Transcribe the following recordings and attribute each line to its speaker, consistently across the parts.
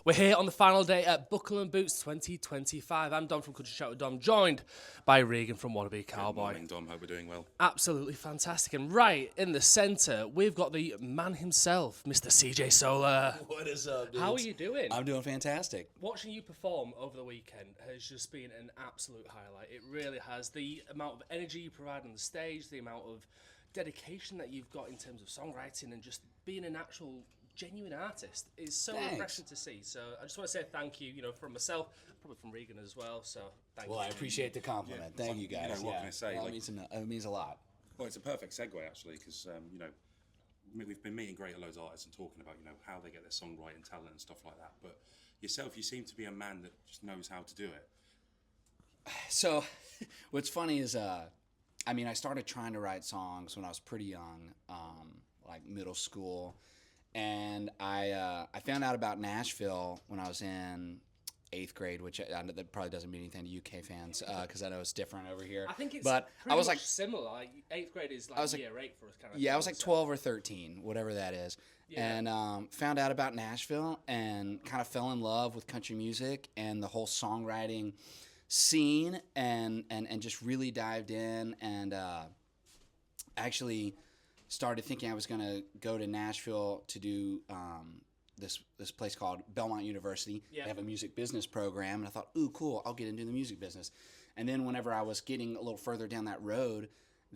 Speaker 1: We're here on the final day at Buckle and Boots 2025. I'm Dom from Country Chat with Dom, joined by Regan from Wannabe Cowb0y.
Speaker 2: Good morning, Dom. Hope we're doing well.
Speaker 1: Absolutely fantastic. And right in the centre, we've got the man himself, Mr. CJ Solar.
Speaker 3: What is up, dude?
Speaker 1: How are you doing?
Speaker 3: I'm doing fantastic.
Speaker 1: Watching you perform over the weekend has just been an absolute highlight. It really has. The amount of energy you provide on the stage, the amount of dedication that you've got in terms of songwriting and just being an actual genuine artist is so refreshing to see. So I just want to say thank you, from myself, probably from Regan as well. So thank you.
Speaker 3: Well, I appreciate the compliment. Thank you, guys.
Speaker 2: What can I say?
Speaker 3: Well, it means a lot.
Speaker 2: Well, it's a perfect segue actually, because we've been meeting great loads of artists and talking about how they get their songwriting talent and stuff like that. But yourself, you seem to be a man that just knows how to do it.
Speaker 3: So, what's funny is, I started trying to write songs when I was pretty young, like middle school. And I found out about Nashville when I was in 8th grade, which that probably doesn't mean anything to UK fans because I know it's different over here.
Speaker 1: I think it's
Speaker 3: but
Speaker 1: pretty
Speaker 3: I was
Speaker 1: much
Speaker 3: like
Speaker 1: similar. Like 8th grade is like year 8 for us kind of.
Speaker 3: Yeah, I was like 12 or 13, whatever that is. Yeah. And found out about Nashville and kind of fell in love with country music and the whole songwriting scene and just really dived in and actually started thinking I was going to go to Nashville to do this place called Belmont University.
Speaker 1: Yeah.
Speaker 3: They have a music business program, and I thought, ooh, cool, I'll get into the music business. And then whenever I was getting a little further down that road,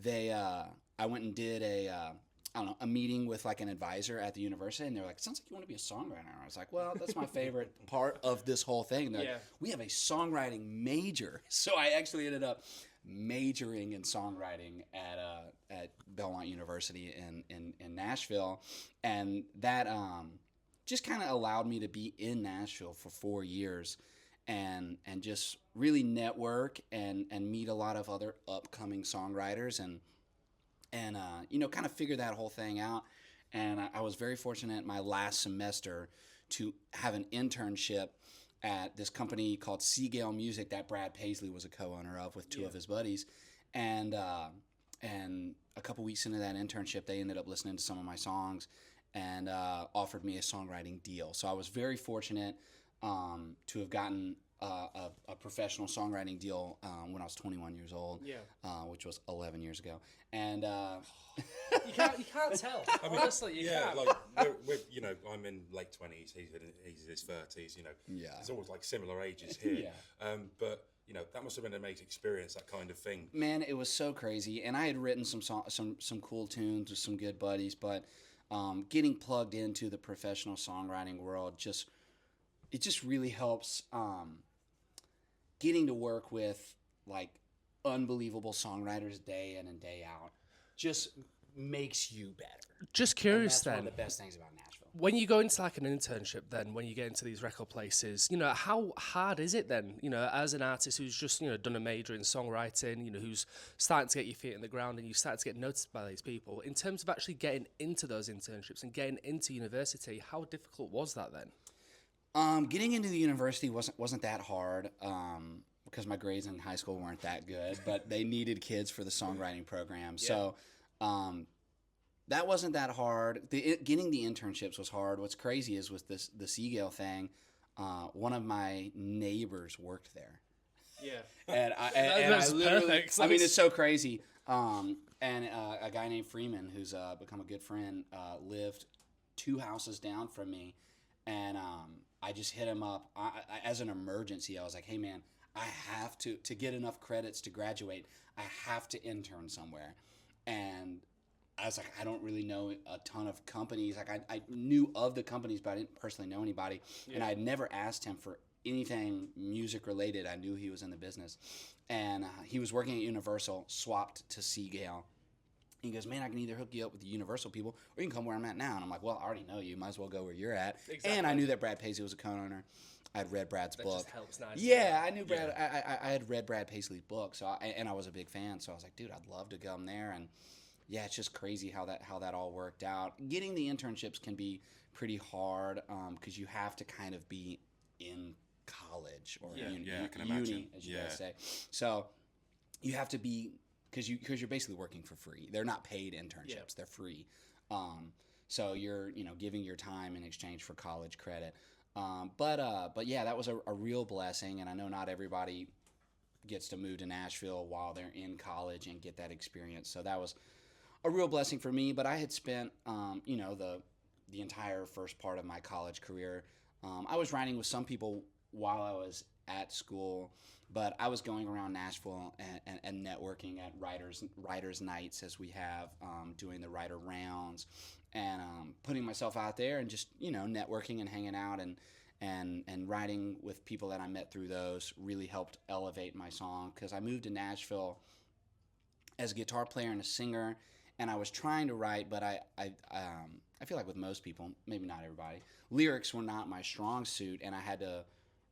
Speaker 3: I went and did a meeting with like an advisor at the university, and they're like, sounds like you want to be a songwriter. I was like, well, that's my favorite part of this whole thing. And they're like, we have a songwriting major. So I actually ended up majoring in songwriting at Belmont University in Nashville, and that just kind of allowed me to be in Nashville for 4 years and just really network and meet a lot of other upcoming songwriters and kind of figure that whole thing out. And I was very fortunate my last semester to have an internship at this company called Seagale Music that Brad Paisley was a co-owner of with two of his buddies. And a couple weeks into that internship, they ended up listening to some of my songs and offered me a songwriting deal. So I was very fortunate to have gotten a professional songwriting deal when I was 21 years old, which was 11 years ago. And
Speaker 1: you can't tell. Honestly, you can't.
Speaker 2: Like we're I'm in late 20s. He's in his 30s. It's always like similar ages here. But that must have been an amazing experience. That kind of thing.
Speaker 3: Man, it was so crazy. And I had written some cool tunes with some good buddies, but getting plugged into the professional songwriting world just really helps. Getting to work with like unbelievable songwriters day in and day out just makes you better.
Speaker 1: Just curious
Speaker 3: that's
Speaker 1: then.
Speaker 3: One of the best things about Nashville.
Speaker 1: When you go into like an internship then, when you get into these record places, how hard is it then, as an artist who's just, done a major in songwriting, who's starting to get your feet in the ground and you start to get noticed by these people, in terms of actually getting into those internships and getting into university, how difficult was that then?
Speaker 3: Getting into the university wasn't that hard because my grades in high school weren't that good, but they needed kids for the songwriting program. So that wasn't that hard. Getting the internships was hard. What's crazy is with the Seagale thing, one of my neighbors worked there.
Speaker 1: Yeah,
Speaker 3: and
Speaker 1: that's perfect.
Speaker 3: I mean, it's so crazy. And a guy named Freeman, who's become a good friend, lived 2 houses down from me, and I just hit him up as an emergency. I was like, hey, man, I have to get enough credits to graduate, I have to intern somewhere. And I was like, I don't really know a ton of companies. Like I knew of the companies, but I didn't personally know anybody. Yeah. And I had never asked him for anything music related. I knew he was in the business. And he was working at Universal, swapped to Seagale. He goes, man, I can either hook you up with the Universal people or you can come where I'm at now. And I'm like, well, I already know you. Might as well go where you're at. Exactly. And I knew that Brad Paisley was a co-owner. I had read Brad's book.
Speaker 1: That just helps nicely.
Speaker 3: Yeah, I knew Brad. Yeah. I had read Brad Paisley's book, and I was a big fan. So I was like, dude, I'd love to come there. And yeah, it's just crazy how that all worked out. Getting the internships can be pretty hard because you have to kind of be in college or uni, as you guys say. So you have to be because you're basically working for free. They're not paid internships; they're free. So you're giving your time in exchange for college credit. But yeah, that was a real blessing, and I know not everybody gets to move to Nashville while they're in college and get that experience. So that was a real blessing for me. But I had spent, the entire first part of my college career. I was writing with some people while I was at school, but I was going around Nashville and networking at writers nights, as we have, doing the writer rounds, and putting myself out there and just networking and hanging out and writing with people that I met through those really helped elevate my song, because I moved to Nashville as a guitar player and a singer, and I was trying to write, but I feel like with most people, maybe not everybody, lyrics were not my strong suit, and I had to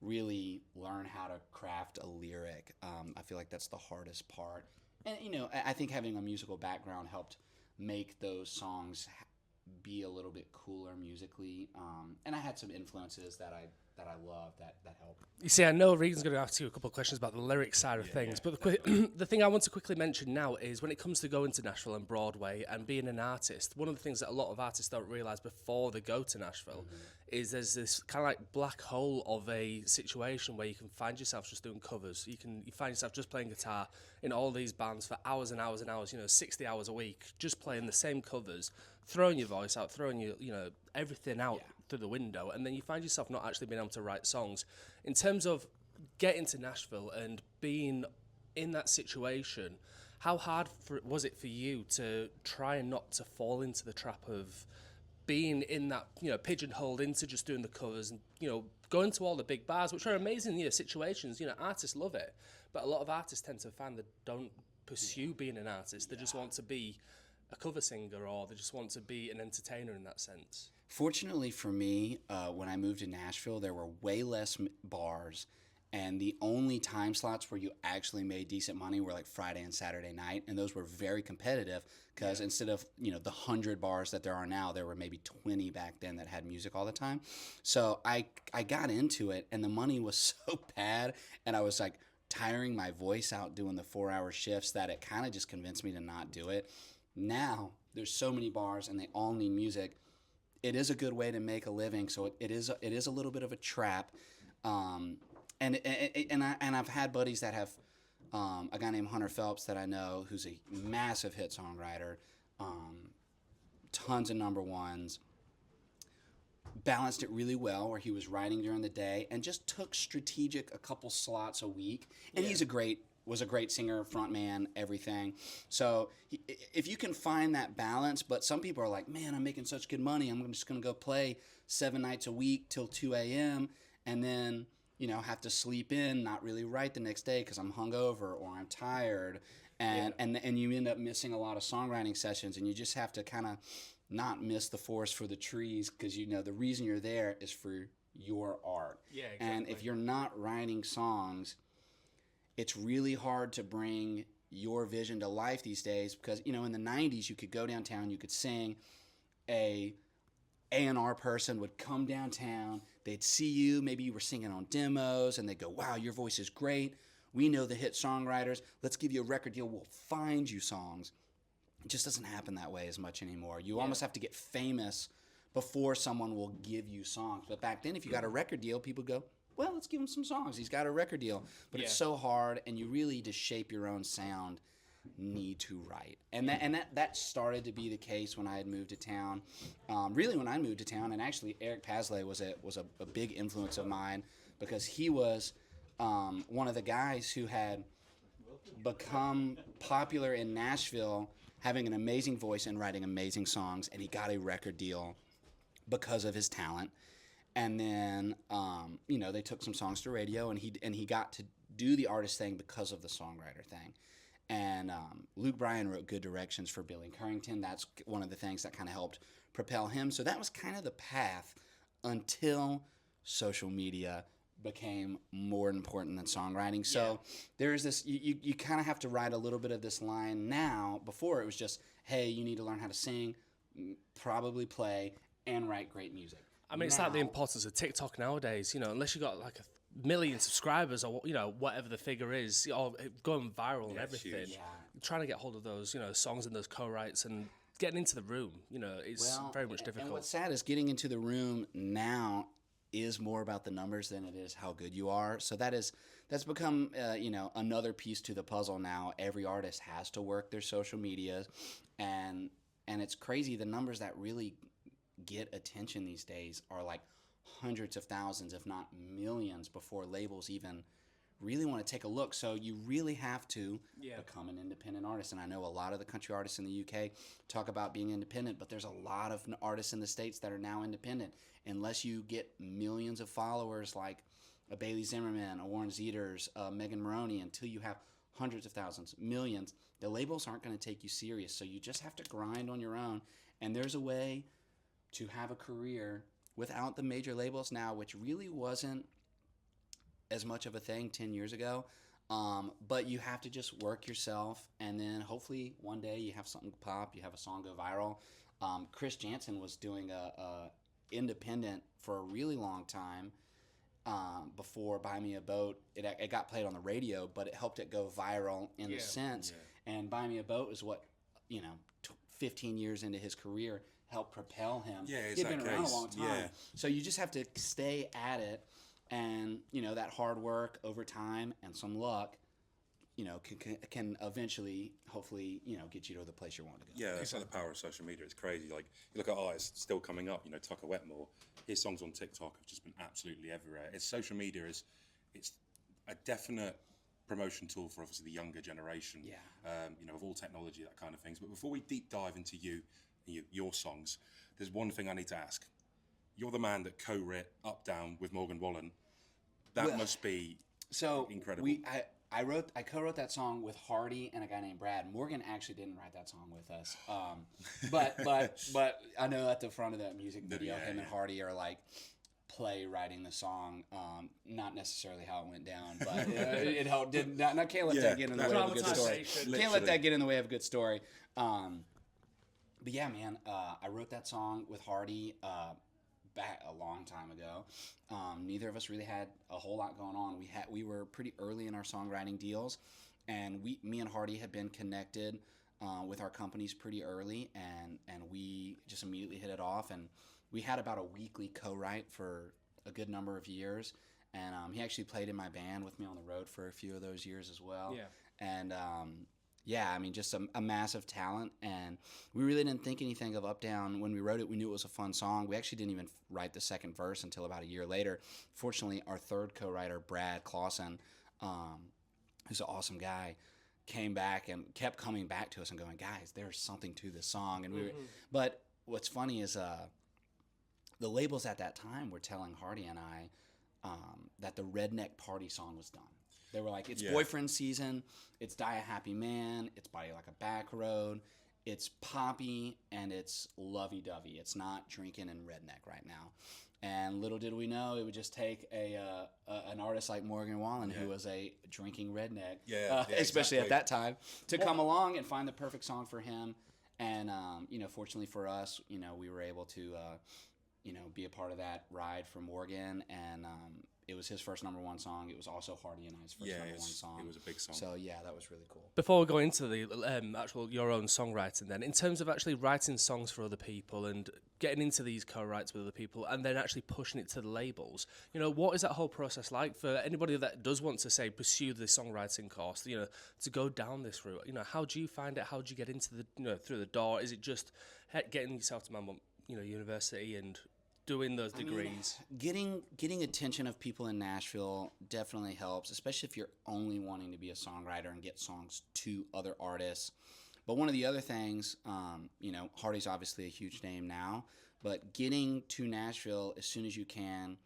Speaker 3: really learn how to craft a lyric. I feel like that's the hardest part, and I think having a musical background helped make those songs be a little bit cooler musically, and I had some influences that I love that helped.
Speaker 1: You see, I know Regan's going to ask you a couple of questions about the lyric side of things, but the thing I want to quickly mention now is when it comes to going to Nashville and Broadway and being an artist, one of the things that a lot of artists don't realise before they go to Nashville is there's this kind of like black hole of a situation where you can find yourself just doing covers. You find yourself just playing guitar in all these bands for hours and hours and hours, 60 hours a week, just playing the same covers, throwing your voice out, throwing your, everything out through the window, and then you find yourself not actually being able to write songs. In terms of getting to Nashville and being in that situation, how hard was it for you to try and not to fall into the trap of being in that, pigeonholed into just doing the covers and, going to all the big bars, which are amazing, situations, artists love it, but a lot of artists tend to find that don't pursue being an artist. They just want to be a cover singer, or they just want to be an entertainer in that sense.
Speaker 3: Fortunately for me, when I moved to Nashville, there were way less bars, and the only time slots where you actually made decent money were like Friday and Saturday night, and those were very competitive, because instead of the 100 bars that there are now, there were maybe 20 back then that had music all the time. So I got into it, and the money was so bad, and I was like tiring my voice out doing the 4-hour shifts, that it kind of just convinced me to not do it. Now there's so many bars, and they all need music. It is a good way to make a living, so it is a little bit of a trap. And I've had buddies that have a guy named Hunter Phelps that I know, who's a massive hit songwriter, tons of number ones, balanced it really well, where he was writing during the day and just took strategic a couple slots a week, and was a great singer, frontman, everything. So if you can find that balance, but some people are like, man, I'm making such good money, I'm just going to go play 7 nights a week till 2 a.m. and then, have to sleep in, not really write the next day because I'm hungover or I'm tired. And you end up missing a lot of songwriting sessions, and you just have to kind of not miss the forest for the trees, because the reason you're there is for your art.
Speaker 1: Yeah, exactly.
Speaker 3: And if you're not writing songs, it's really hard to bring your vision to life these days, because, in the 90s, you could go downtown, you could sing, a A&R person would come downtown, they'd see you, maybe you were singing on demos, and they'd go, wow, your voice is great, we know the hit songwriters, let's give you a record deal, we'll find you songs. It just doesn't happen that way as much anymore. You almost have to get famous before someone will give you songs. But back then, if you got a record deal, people go, well, let's give him some songs. He's got a record deal. But it's so hard, and you really, to shape your own sound, need to write. And that started to be the case when I had moved to town. Really, when I moved to town, and actually Eric Pasley was a big influence of mine, because he was one of the guys who had become popular in Nashville, having an amazing voice and writing amazing songs, and he got a record deal because of his talent. And then, they took some songs to radio, and he got to do the artist thing because of the songwriter thing. And Luke Bryan wrote Good Directions for Billy Currington. That's one of the things that kind of helped propel him. So that was kind of the path until social media became more important than songwriting. So there's this, you kind of have to ride a little bit of this line now. Before, it was just, hey, you need to learn how to sing, probably play, and write great music.
Speaker 1: I mean, it's like the importance of TikTok nowadays, unless you got like 1 million subscribers, or, whatever the figure is, or going viral and everything. Trying to get hold of those, songs and those co-writes and getting into the room, it's very much difficult.
Speaker 3: And what's sad is getting into the room now, is more about the numbers than it is how good you are. So that's become another piece to the puzzle now. Every artist has to work their social media, and it's crazy. The numbers that really get attention these days are like hundreds of thousands, if not millions, before labels even really want to take a look. So you really have to become an independent artist. And I know a lot of the country artists in the UK talk about being independent, but there's a lot of artists in the States that are now independent. Unless you get millions of followers like a Bailey Zimmerman, a Warren Zeters, Megan Maroney, until you have hundreds of thousands, millions, the labels aren't going to take you serious. So you just have to grind on your own. And there's a way to have a career without the major labels now, which really wasn't as much of a thing 10 years ago. But you have to just work yourself, and then hopefully one day you have something pop, you have a song go viral. Chris Jansen was doing a independent for a really long time before Buy Me a Boat. It got played on the radio, but it helped it go viral in a sense. Yeah. And Buy Me a Boat is what, 15 years into his career helped propel him.
Speaker 2: Yeah,
Speaker 3: He'd been around a long time. Yeah. So you just have to stay at it. And, that hard work over time and some luck, can eventually, hopefully, get you to the place you want to go.
Speaker 2: Yeah, that's like the power of social media. It's crazy. Like, you look at artists still coming up, Tucker Wetmore, his songs on TikTok have just been absolutely everywhere. Social media it's a definite promotion tool for obviously the younger generation, of all technology, that kind of things. But before we deep dive into your songs, there's one thing I need to ask. You're the man that co-wrote Up Down with Morgan Wallen. That must be incredible.
Speaker 3: I co-wrote that song with Hardy and a guy named Brad. Morgan actually didn't write that song with us, but I know at the front of that music video, him and Hardy are like writing the song. Not necessarily how it went down, but it helped. I can't let that get in the way of a good story. Can't let that get in the way of a good story. But yeah, man, I wrote that song with Hardy back a long time ago. Neither of us really had a whole lot going on. We were pretty early in our songwriting deals, and me and Hardy had been connected with our companies pretty early, and we just immediately hit it off. And we had about a weekly co-write for a good number of years, and he actually played in my band with me on the road for a few of those years as well. Yeah. And just a massive talent, and we really didn't think anything of Up Down. When we wrote it, we knew it was a fun song. We actually didn't even write the second verse until about a year later. Fortunately, our third co-writer, Brad Clausen, who's an awesome guy, came back and kept coming back to us and going, guys, there's something to this song. And but what's funny is the labels at that time were telling Hardy and I that the Redneck Party song was done. They were like, it's boyfriend season, it's Die a Happy Man, it's Body Like a Back Road, it's poppy, and it's lovey-dovey. It's not drinking and redneck right now. And little did we know it would just take an artist like Morgan Wallen, who was a drinking redneck, especially at that time, to come along and find the perfect song for him. And, fortunately for us, we were able to, be a part of that ride for Morgan, and it was his first #1 song. It was also Hardy and I's first #1 song.
Speaker 2: It was a big song.
Speaker 3: So yeah, that was really cool.
Speaker 1: Before we go into the your own songwriting, then, in terms of actually writing songs for other people and getting into these co-writes with other people, and then actually pushing it to the labels, what is that whole process like for anybody that does want to say pursue the songwriting course, to go down this route? How do you find it? How do you get into the through the door? Is it just getting yourself to university and doing those degrees?
Speaker 3: Getting attention of people in Nashville definitely helps, especially if you're only wanting to be a songwriter and get songs to other artists. But one of the other things, Hardy's obviously a huge name now, but getting to Nashville as soon as you can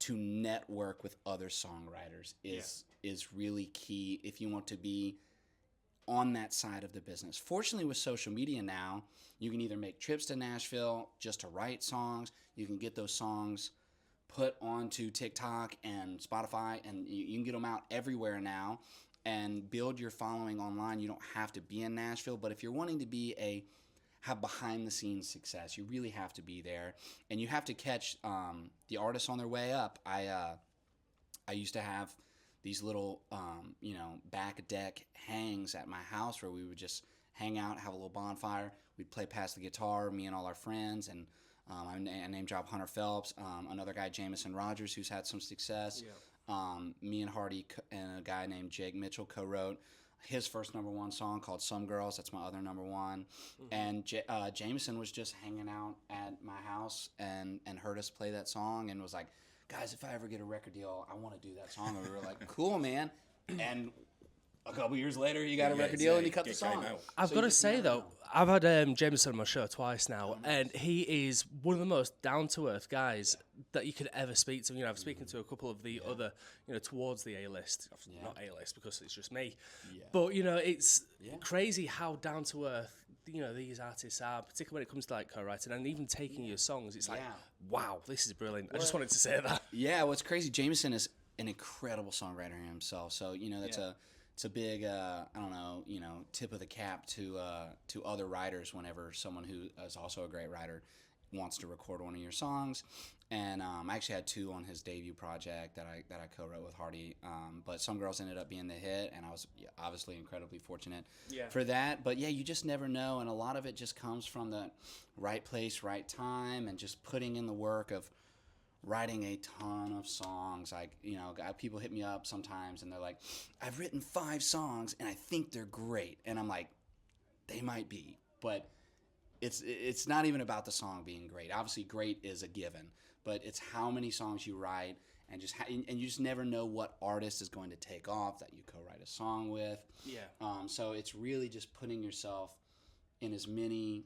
Speaker 3: to network with other songwriters is really key if you want to be on that side of the business. Fortunately, with social media now, you can either make trips to Nashville just to write songs. You can get those songs put onto TikTok and Spotify, and you can get them out everywhere now and build your following online. You don't have to be in Nashville, but if you're wanting to have behind-the-scenes success, you really have to be there, and you have to catch the artists on their way up. I used to have these little, back deck hangs at my house where we would just hang out, have a little bonfire. We'd play pass the guitar, me and all our friends, and I name drop Hunter Phelps, another guy, Jamison Rogers, who's had some success. Me and Hardy and a guy named Jake Mitchell co-wrote his first #1 song called Some Girls. That's my other #1. And Jameson was just hanging out at my house and heard us play that song and was like, guys, if I ever get a record deal, I want to do that song. And we were like, cool, man. And a couple years later, you got a record deal and you cut the song.
Speaker 1: I've got to say, though, I've had Jameson on my show twice now, and he is one of the most down-to-earth guys that you could ever speak to. You know, I've spoken to a couple of the other, you know, towards the A-list. Not A-list because it's just me. But, you know, it's crazy how down-to-earth, you know, these artists are, particularly when it comes to, like, co-writing and even taking your songs. It's like, wow, this is brilliant. I just wanted to say that.
Speaker 3: Yeah, what's crazy, Jameson is an incredible songwriter himself. So, you know, that's it's a big, I don't know, you know, tip of the cap to other writers whenever someone who is also a great writer wants to record one of your songs. And I actually had 2 on his debut project that I co-wrote with Hardy. But Some Girls ended up being the hit, and I was obviously incredibly fortunate for that. But yeah, you just never know, and a lot of it just comes from the right place, right time, and just putting in the work of writing a ton of songs. Like, you know, people hit me up sometimes and they're like, I've written 5 songs and I think they're great. And I'm like, they might be, but it's not even about the song being great. Obviously great is a given, but it's how many songs you write and and you just never know what artist is going to take off that you co-write a song with. So it's really just putting yourself in as many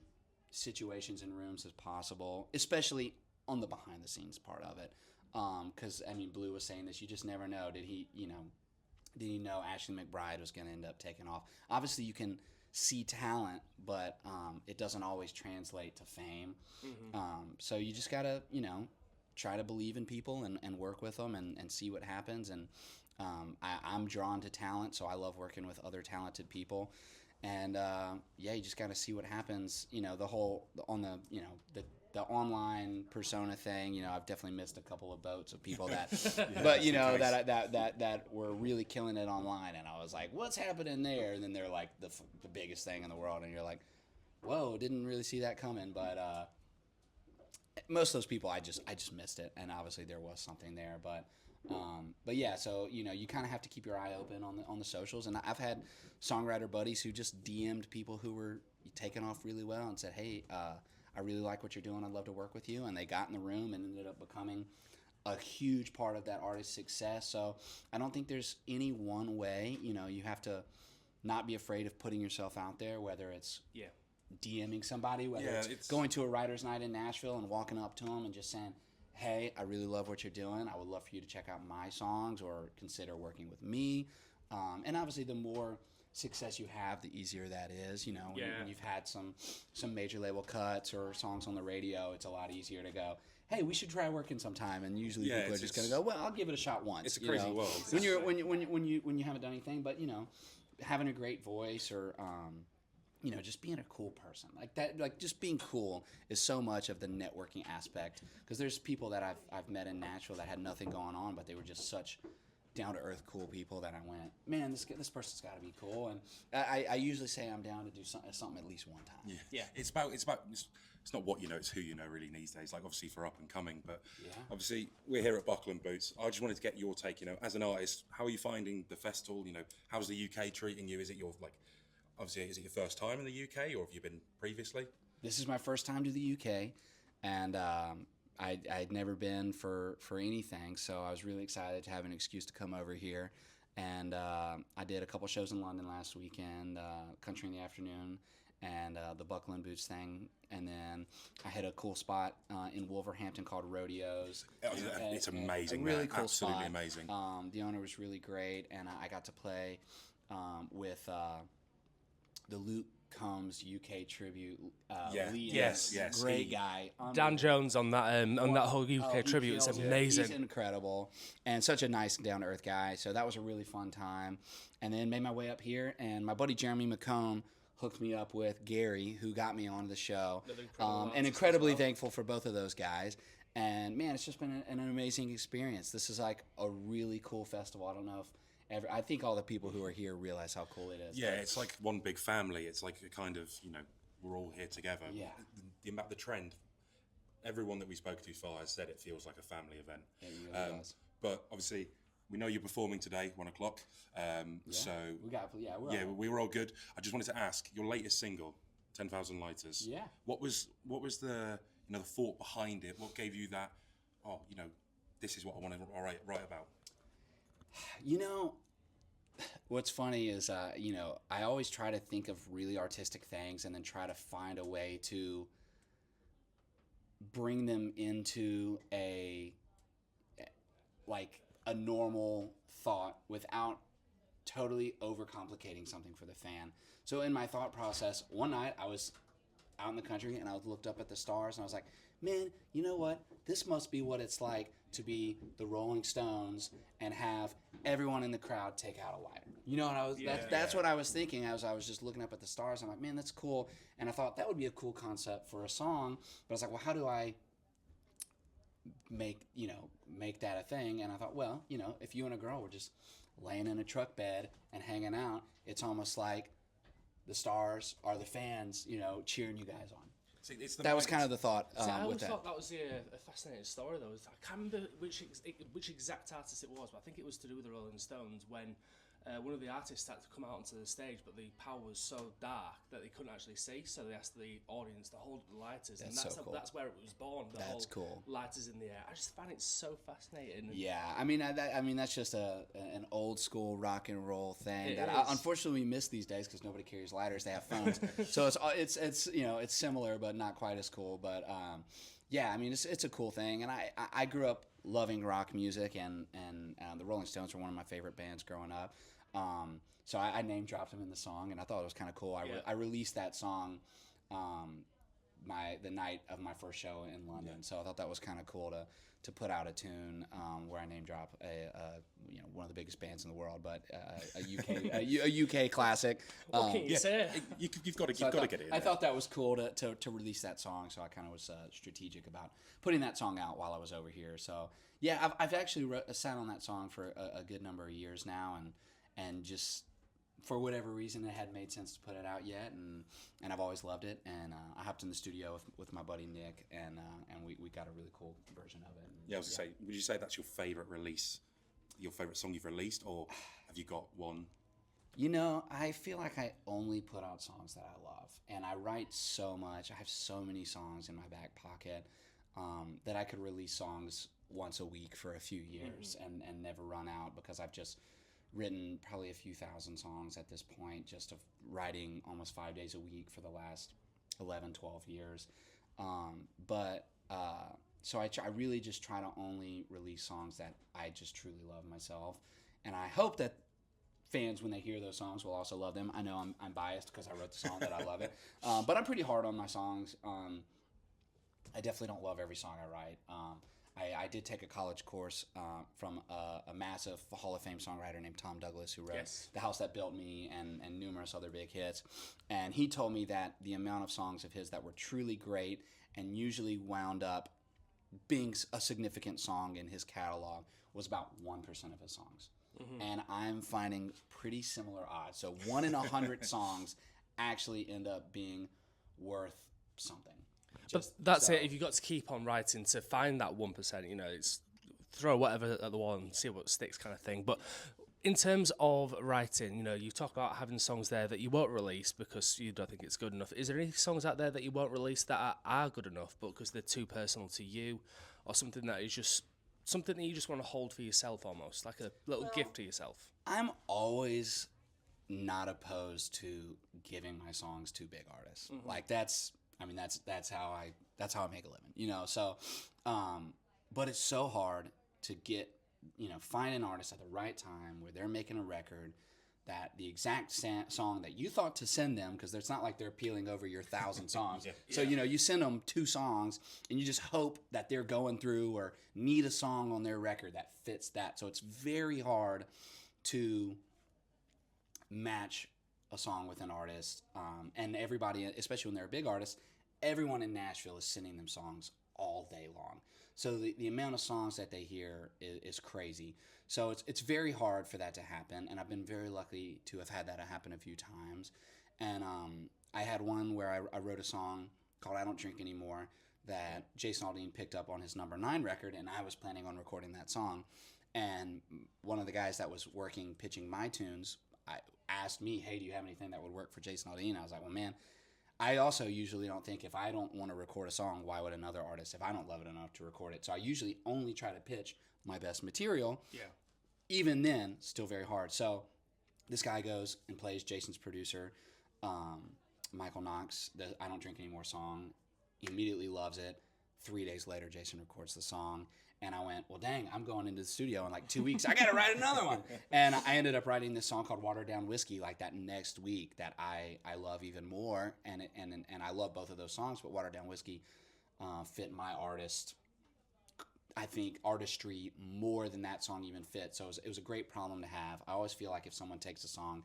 Speaker 3: situations and rooms as possible, especially on the behind the scenes part of it. Because, I mean, Blue was saying this, you just never know. Did he know Ashley McBryde was going to end up taking off? Obviously, you can see talent, but it doesn't always translate to fame. So you just got to, you know, try to believe in people and work with them and see what happens. And I'm drawn to talent, so I love working with other talented people. And, you just got to see what happens. You know, the online persona thing, you know, I've definitely missed a couple of boats of people that, but you know, that were really killing it online, and I was like, what's happening there? And then they're like the biggest thing in the world, and you're like, whoa, didn't really see that coming. But most of those people, I just missed it, and obviously there was something there, but yeah, so you know, you kind of have to keep your eye open on the socials, and I've had songwriter buddies who just DM'd people who were taking off really well and said, hey, I really like what you're doing. I'd love to work with you. And they got in the room and ended up becoming a huge part of that artist's success. So I don't think there's any one way. You know, you have to not be afraid of putting yourself out there, whether it's DMing somebody, whether it's going to a writer's night in Nashville and walking up to them and just saying, hey, I really love what you're doing. I would love for you to check out my songs or consider working with me. And obviously the more success you have, the easier that is. You know, when you've had some major label cuts or songs on the radio, it's a lot easier to go, hey, we should try working sometime. And usually people are just going to go, well, I'll give it a shot once.
Speaker 2: It's a crazy world.
Speaker 3: When you haven't done anything, but you know, having a great voice or you know, just being a cool person like that, like just being cool is so much of the networking aspect. Because there's people that I've met in Nashville that had nothing going on, but they were just such down-to-earth cool people that I went, man, this person's got to be cool. And I usually say I'm down to do something at least one time.
Speaker 2: It's not what you know, it's who you know really these days. Like obviously for up and coming, but obviously we're here at Buckle and Boots. I just wanted to get your take, you know, as an artist, how are you finding the festival? You know, how's the UK treating you? Is it your your first time in the UK, or have you been previously?
Speaker 3: This is my first time to the UK, and I'd never been for anything, so I was really excited to have an excuse to come over here. And I did a couple shows in London last weekend, Country in the Afternoon, and the Buckle and Boots thing. And then I had a cool spot in Wolverhampton called Rodeos.
Speaker 2: It's amazing,
Speaker 3: really
Speaker 2: man.
Speaker 3: cool
Speaker 2: Absolutely
Speaker 3: spot.
Speaker 2: Amazing.
Speaker 3: The owner was really great, and I got to play with the Luke Combs UK tribute.
Speaker 2: Yes.
Speaker 3: Great guy.
Speaker 1: Dan Jones on that whole UK tribute is amazing.
Speaker 3: He's incredible and such a nice, down-to-earth guy. So that was a really fun time. And then made my way up here, and my buddy Jeremy McComb hooked me up with Gary, who got me on the show. And incredibly thankful for both of those guys. And man, it's just been an amazing experience. This is like a really cool festival. I don't know if I think all the people who are here realize how cool it is.
Speaker 2: Yeah, it's like one big family. It's like a kind of, you know, we're all here together.
Speaker 3: Yeah.
Speaker 2: The trend everyone that we spoke to far has said it feels like a family event.
Speaker 3: It really does.
Speaker 2: But obviously, we know you're performing today, 1 o'clock. So we were all good. I just wanted to ask your latest single, 10,000 Lighters.
Speaker 3: Yeah.
Speaker 2: What was the the thought behind it? What gave you that? Oh, this is what I want to write about.
Speaker 3: What's funny is, I always try to think of really artistic things and then try to find a way to bring them into a normal thought without totally overcomplicating something for the fan. So in my thought process, one night I was out in the country and I looked up at the stars and I was like, man, you know what? This must be what it's like to be the Rolling Stones and have everyone in the crowd take out a lighter. You know what that's what I was thinking as I was just looking up at the stars. I'm like, man, that's cool. And I thought that would be a cool concept for a song. But I was like, well, how do I make that a thing? And I thought, well, if you and a girl were just laying in a truck bed and hanging out, it's almost like the stars are the fans, cheering you guys on.
Speaker 2: See,
Speaker 3: that was kind of the thought.
Speaker 1: I always
Speaker 3: with that.
Speaker 1: thought that was a fascinating story, though. I can't remember which exact artist it was, but I think it was to do with the Rolling Stones when one of the artists had to come out onto the stage, but the power was so dark that they couldn't actually see, so they asked the audience to hold the lighters, and that's
Speaker 3: cool.
Speaker 1: That's where it was born.
Speaker 3: That's cool.
Speaker 1: Lighters in the air. I just find it so fascinating.
Speaker 3: Yeah, I mean that's just an old school rock and roll thing unfortunately we miss these days because nobody carries lighters; they have phones. So it's similar but not quite as cool. But yeah, I mean it's a cool thing, and I grew up loving rock music, and the Rolling Stones were one of my favorite bands growing up. So I name dropped them in the song, and I thought it was kind of cool. I released that song the night of my first show in London, so I thought that was kind of cool to put out a tune where I name drop one of the biggest bands in the world, but a UK classic.
Speaker 1: What can you say?
Speaker 2: You've got to get it in.
Speaker 3: I thought that was cool to release that song, so I kind of was strategic about putting that song out while I was over here. So yeah, I've actually sat on that song for a good number of years now, and just for whatever reason it hadn't made sense to put it out yet, and I've always loved it, and I hopped in the studio with my buddy Nick, and we got a really cool version of it.
Speaker 2: Yeah, I was gonna say, would you say that's your favorite release, your favorite song you've released, or have you got one?
Speaker 3: I feel like I only put out songs that I love, and I write so much. I have so many songs in my back pocket that I could release songs once a week for a few years and never run out, because I've just written probably a few thousand songs at this point, just of writing almost 5 days a week for the last 11, 12 years. So I really just try to only release songs that I just truly love myself. And I hope that fans, when they hear those songs, will also love them. I know I'm biased because I wrote the song that I love it. But I'm pretty hard on my songs. I definitely don't love every song I write. I did take a college course from a massive Hall of Fame songwriter named Tom Douglas, who wrote The House That Built Me and numerous other big hits. And he told me that the amount of songs of his that were truly great and usually wound up being a significant song in his catalog was about 1% of his songs. And I'm finding pretty similar odds. So 1 in 100 songs actually end up being worth something.
Speaker 1: But that's it. If you got to keep on writing to find that 1%, it's throw whatever at the wall and see what sticks, kind of thing. But in terms of writing, you talk about having songs there that you won't release because you don't think it's good enough. Is there any songs out there that you won't release that are good enough, but because they're too personal to you, or something that is just something that you just want to hold for yourself, almost like a little gift to yourself? I'm
Speaker 3: always not opposed to giving my songs to big artists. Like that's how I make a living, So, but it's so hard to get, find an artist at the right time where they're making a record that the exact song that you thought to send them, because it's not like they're peeling over your 1,000 songs. So, you send them 2 songs and you just hope that they're going through or need a song on their record that fits that. So it's very hard to match a song with an artist. And everybody, especially when they're a big artist, everyone in Nashville is sending them songs all day long. So the amount of songs that they hear is crazy. So it's very hard for that to happen, and I've been very lucky to have had that happen a few times. And I had one where I wrote a song called I Don't Drink Anymore that Jason Aldean picked up on his #9 record, and I was planning on recording that song. And one of the guys that was working pitching my tunes, asked me, hey, do you have anything that would work for Jason Aldean? I was like, well, man, I also usually don't think if I don't want to record a song, why would another artist, if I don't love it enough to record it? So I usually only try to pitch my best material.
Speaker 1: Yeah.
Speaker 3: Even then, still very hard. So this guy goes and plays Jason's producer, Michael Knox, the I Don't Drink Anymore song. He immediately loves it. 3 days later, Jason records the song. And I went, well, dang, I'm going into the studio in like 2 weeks. I got to write another one. And I ended up writing this song called Watered Down Whiskey like that next week that I love even more. And I love both of those songs, but Watered Down Whiskey fit my artistry more than that song even fit. So it was a great problem to have. I always feel like if someone takes a song,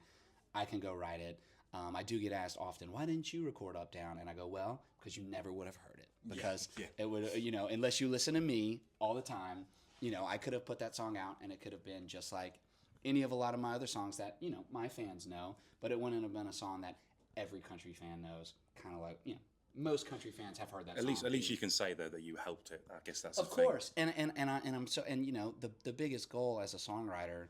Speaker 3: I can go write it. I do get asked often, why didn't you record Up Down? And I go, well, because you never would have heard it. Because it would, unless you listen to me all the time, I could have put that song out and it could have been just like any of a lot of my other songs that, my fans know, but it wouldn't have been a song that every country fan knows. Kind of like, most country fans have heard that song.
Speaker 2: At least you can say though that you helped it. I guess that's
Speaker 3: of course. And I'm so, the biggest goal as a songwriter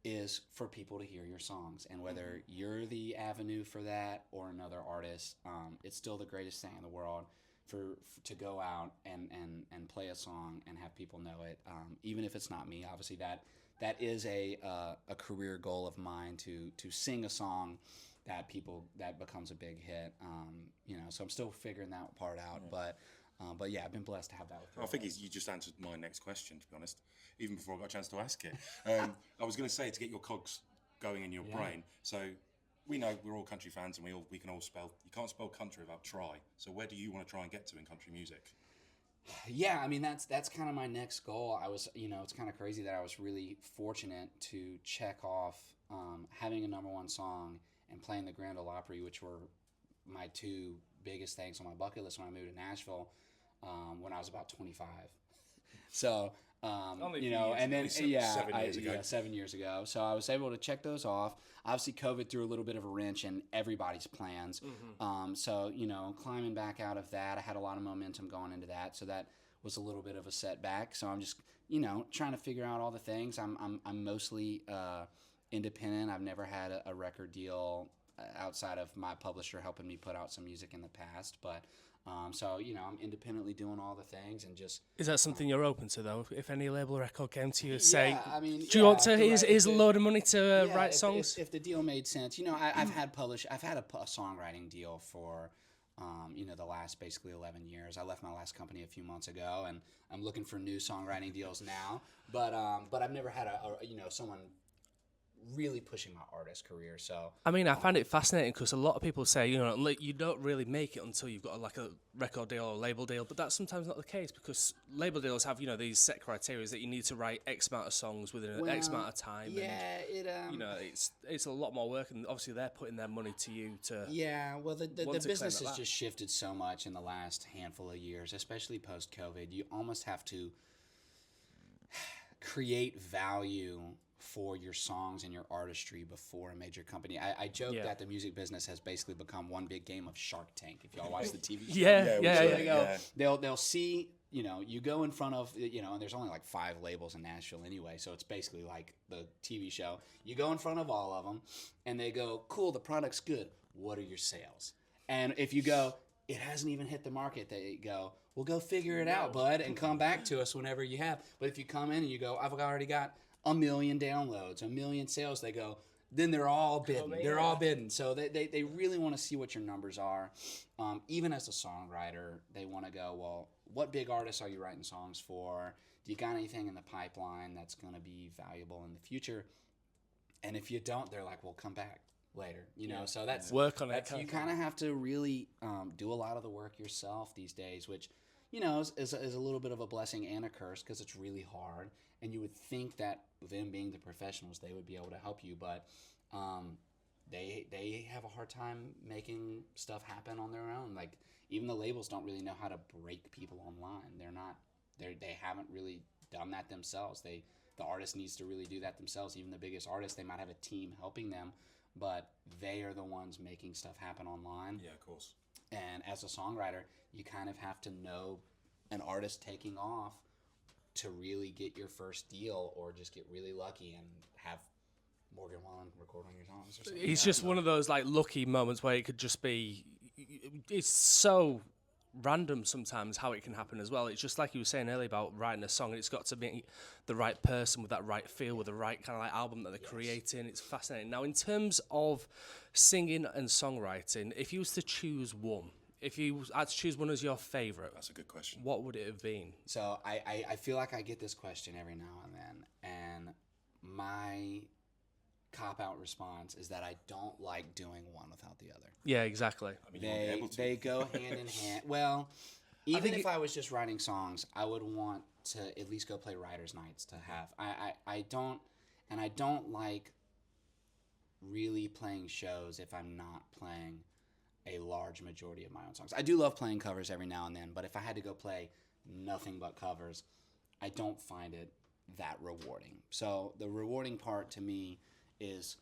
Speaker 3: is for people to hear your songs, and whether you're the avenue for that or another artist, it's still the greatest thing in the world to go out and play a song and have people know it, even if it's not me. Obviously that is a career goal of mine to sing a song that becomes a big hit. So I'm still figuring that part out, but yeah, I've been blessed to have that.
Speaker 2: I think you just answered my next question, to be honest, even before I got a chance to ask it. I was going to say, to get your cogs going in your brain. So we know we're all country fans, and we can all spell. You can't spell country without try. So where do you want to try and get to in country music?
Speaker 3: Yeah, I mean that's kind of my next goal. I was, it's kind of crazy that I was really fortunate to check off having a #1 song and playing the Grand Ole Opry, which were my two biggest things on my bucket list when I moved to Nashville when I was about 25. So, and then 7 years ago. So I was able to check those off. Obviously, COVID threw a little bit of a wrench in everybody's plans. So, climbing back out of that, I had a lot of momentum going into that. So that was a little bit of a setback. So I'm just, trying to figure out all the things. I'm mostly independent. I've never had a record deal outside of my publisher helping me put out some music in the past, but so I'm independently doing all the things and just. Is
Speaker 1: that something you're open to though? If any label record came to you saying,
Speaker 3: do you
Speaker 1: want to? Here's a load of money to write songs.
Speaker 3: If the deal made sense, I've had a songwriting deal for. The last basically 11 years. I left my last company a few months ago, and I'm looking for new songwriting deals now. But I've never had someone really pushing my artist career. So
Speaker 1: I find it fascinating because a lot of people say you don't really make it until you've got like a record deal or a label deal, but that's sometimes not the case because label deals have these set criteria that you need to write X amount of songs within an X amount of time.
Speaker 3: Yeah,
Speaker 1: and, it's a lot more work, and obviously they're putting their money to you to.
Speaker 3: Yeah, well the business has just shifted so much in the last handful of years, especially post COVID. You almost have to create value for your songs and your artistry before a major company. I joke that the music business has basically become one big game of Shark Tank. If y'all watch the TV show, they'll see, you go in front of, and there's only like 5 labels in Nashville anyway, so it's basically like the TV show. You go in front of all of them, and they go, cool, the product's good. What are your sales? And if you go, it hasn't even hit the market, they go, well, go figure it out, bud, and come back to us whenever you have. But if you come in and you go, I've already got 1 million downloads, 1 million sales, they go, then they're all bidding. They're all bidding. So they really want to see what your numbers are. Even as a songwriter, they want to go, well, what big artists are you writing songs for? Do you got anything in the pipeline that's going to be valuable in the future? And if you don't, they're like, well, come back later. So that's
Speaker 1: work on it.
Speaker 3: You kind of have to really do a lot of the work yourself these days, which is a little bit of a blessing and a curse because it's really hard. And you would think that them being the professionals, they would be able to help you, but they have a hard time making stuff happen on their own. Like even the labels don't really know how to break people online. They haven't really done that themselves. The artist needs to really do that themselves. Even the biggest artists, they might have a team helping them, but they are the ones making stuff happen online.
Speaker 2: Yeah, of course.
Speaker 3: And as a songwriter, you kind of have to know an artist taking off to really get your first deal, or just get really lucky and have Morgan Wallen record on your songs or something.
Speaker 1: It's just one of those like lucky moments where it could just be. It's so random sometimes how it can happen as well. It's just like you were saying earlier about writing a song, and it's got to be the right person with that right feel, with the right kind of like album that they're creating. It's fascinating. Now, in terms of singing and songwriting, if you was to choose one, if you had to choose one as your favourite,
Speaker 2: That's a good question.
Speaker 1: what would it have been?
Speaker 3: So I feel like I get this question every now and then, and my cop-out response is that I don't like doing one without the other.
Speaker 1: Yeah, exactly.
Speaker 2: I mean, you won't be able to.
Speaker 3: They go hand in hand. Well, even
Speaker 1: think
Speaker 3: if I was just writing songs, I would want to at least go play writers' nights to have. I don't like really playing shows if I'm not playing a large majority of my own songs. I do love playing covers every now and then, but if I had to go play nothing but covers, I don't find it that rewarding. So the rewarding part to me is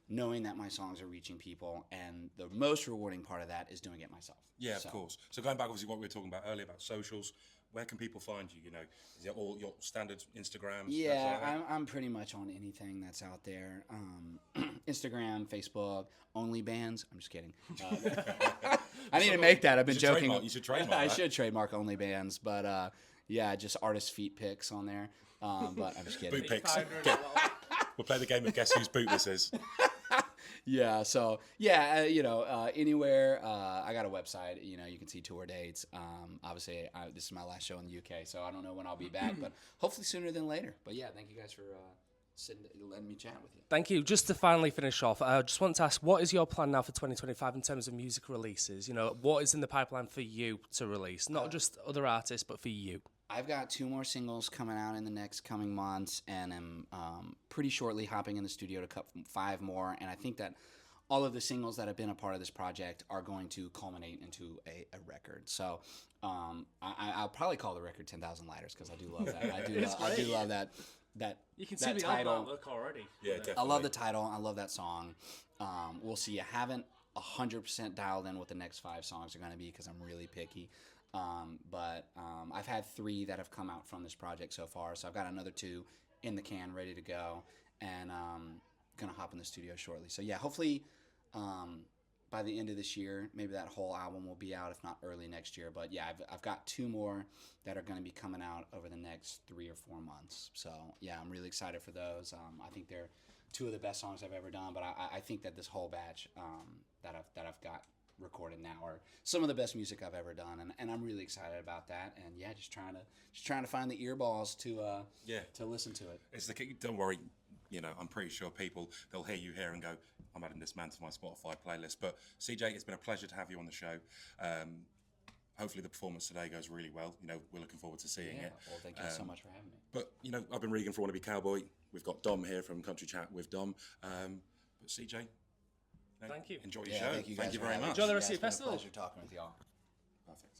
Speaker 3: knowing that my songs are reaching people, and the most rewarding part of that is doing it myself.
Speaker 2: Yeah,
Speaker 3: So,
Speaker 2: of course. So going back, obviously, what we were talking about earlier about socials, where can people find you? You know, is it all your standard Instagrams?
Speaker 3: Yeah, I'm pretty much on anything that's out there. Instagram, Facebook, OnlyBands. I'm just kidding. I need to make that. I've been joking.
Speaker 2: You should trademark
Speaker 3: I
Speaker 2: that.
Speaker 3: should trademark OnlyBands, but yeah, just artist feet pics on there. But I'm just kidding.
Speaker 2: Boot pics. We'll play the game of guess whose boot this is.
Speaker 3: Yeah, so yeah, anywhere. I got a website. You can see tour dates. Obviously, this is my last show in the UK, so I don't know when I'll be back, but hopefully sooner than later. But yeah, thank you guys for letting me chat with you.
Speaker 1: Thank you. Just to finally finish off, I just want to ask, what is your plan now for 2025 in terms of music releases? What is in the pipeline for you to release? Not just other artists, but for you.
Speaker 3: I've got 2 more singles coming out in the next coming months, and I'm pretty shortly hopping in the studio to cut 5 more. And I think that all of the singles that have been a part of this project are going to culminate into a record. So I'll probably call the record 10,000 Lighters, because I do love that. I do love that.
Speaker 1: You can
Speaker 3: that
Speaker 1: see the
Speaker 3: title.
Speaker 1: album artwork already.
Speaker 2: Yeah, definitely.
Speaker 3: I love the title. I love that song. We'll see. I haven't 100% dialed in what the next 5 songs are going to be, because I'm really picky. But I've had 3 that have come out from this project so far, so I've got another 2 in the can ready to go, and gonna hop in the studio shortly. So yeah, hopefully by the end of this year, maybe that whole album will be out, if not early next year. But yeah, I've got 2 more that are going to be coming out over the next 3 or 4 months. So yeah, I'm really excited for those. I think they're 2 of the best songs I've ever done, but I think that this whole batch that I've got recorded now are some of the best music I've ever done, and I'm really excited about that. And yeah, just trying to find the earballs to listen to it.
Speaker 2: It's the key. Don't worry. I'm pretty sure they'll hear you here and go, I'm adding this man to my Spotify playlist. But CJ, it's been a pleasure to have you on the show. Hopefully the performance today goes really well. We're looking forward to seeing it.
Speaker 3: Well, thank you so much for having me.
Speaker 2: But, I've been Regan for Wannabe Cowboy. We've got Dom here from Country Chat with Dom. But CJ,
Speaker 1: Thank you.
Speaker 2: Enjoy your show.
Speaker 3: Thank you
Speaker 2: very
Speaker 3: for having me.
Speaker 2: much.
Speaker 1: Enjoy the rest of your
Speaker 3: It's been a
Speaker 1: festival.
Speaker 3: pleasure talking with y'all.
Speaker 2: Perfect.